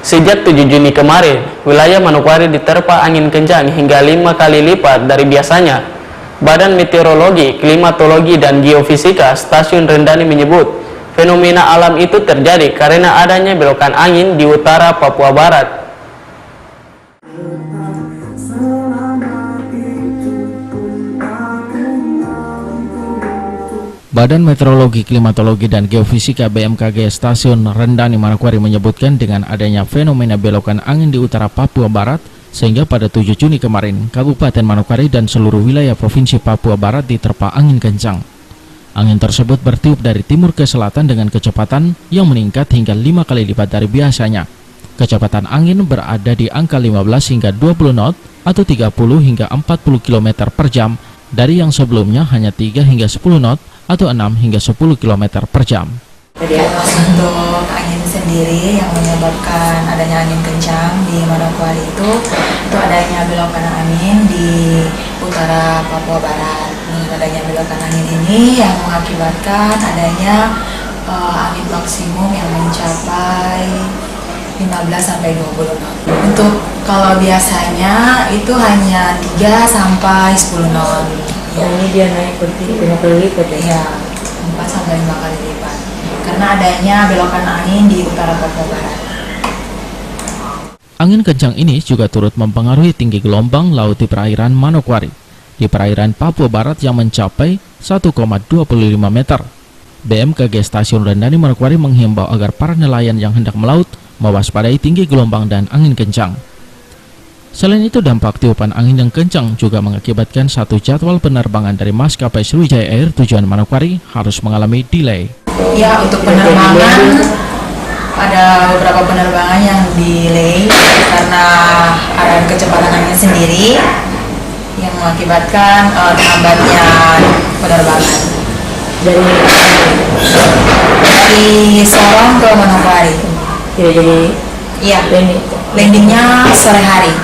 Sejak 7 Juni kemarin, wilayah Manokwari diterpa angin kencang hingga 5 kali lipat dari biasanya. Badan Meteorologi, Klimatologi, dan Geofisika Stasiun Rendani menyebut, fenomena alam itu terjadi karena adanya belokan angin di utara Papua Barat. Badan Meteorologi, Klimatologi, dan Geofisika BMKG Stasiun Rendani Manokwari menyebutkan dengan adanya fenomena belokan angin di utara Papua Barat, sehingga pada 7 Juni kemarin, Kabupaten Manokwari dan seluruh wilayah Provinsi Papua Barat diterpa angin kencang. Angin tersebut bertiup dari timur ke selatan dengan kecepatan yang meningkat hingga 5 kali lipat dari biasanya. Kecepatan angin berada di angka 15 hingga 20 knot atau 30 hingga 40 km per jam dari yang sebelumnya hanya 3 hingga 10 knot atau 6 hingga 10 km per jam. Untuk angin sendiri yang menyebabkan adanya angin kencang di Manokwari itu adanya belokan angin di utara Papua Barat. Adanya belokan angin ini yang mengakibatkan adanya angin maksimum yang mencapai 15-20 knot. Untuk kalau biasanya itu hanya 3 sampai 10 knot. Ini dia naik berarti 5 kali lipat ya? Iya, 4-5 kali lipat. Karena adanya belokan angin di utara Papua Barat. Angin kencang ini juga turut mempengaruhi tinggi gelombang laut di perairan Manokwari, di perairan Papua Barat yang mencapai 1,25 meter. BMKG Stasiun Rendani Manokwari menghimbau agar para nelayan yang hendak melaut mewaspadai tinggi gelombang dan angin kencang. Selain itu, dampak tiupan angin yang kencang juga mengakibatkan satu jadwal penerbangan dari maskapai Sriwijaya Air tujuan Manokwari harus mengalami delay. Ya, untuk penerbangan ada beberapa penerbangan yang delay karena ada kecepatan angin sendiri yang mengakibatkan terhambatnya penerbangan dari Sorong ke Manokwari. Iya, landingnya sore hari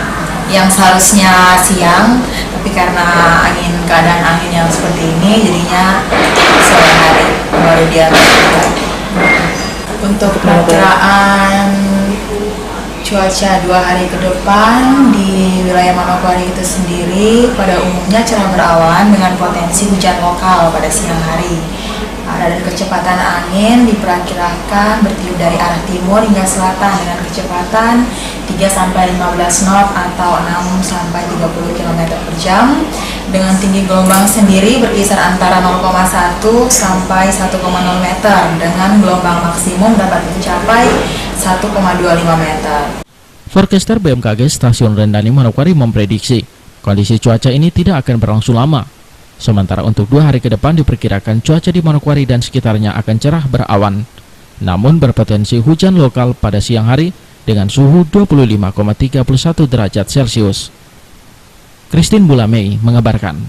yang seharusnya siang, tapi karena keadaan angin yang seperti ini jadinya sore hari baru dia berangkat. Untuk perakiraan cuaca 2 hari ke depan di wilayah Manokwari itu sendiri pada umumnya cerah berawan dengan potensi hujan lokal pada siang hari. Dan kecepatan angin diperkirakan bertiup dari arah timur hingga selatan dengan kecepatan 3-15 knot atau 6-30 km per jam. Dengan tinggi gelombang sendiri berkisar antara 0,1 sampai 1,0 meter dengan gelombang maksimum dapat mencapai 1,25 meter. Forecaster BMKG Stasiun Rendani Manokwari memprediksi kondisi cuaca ini tidak akan berlangsung lama. Sementara untuk 2 hari ke depan diperkirakan cuaca di Manokwari dan sekitarnya akan cerah berawan, namun berpotensi hujan lokal pada siang hari dengan suhu 25,31 derajat Celcius. Christine Bulamei mengabarkan.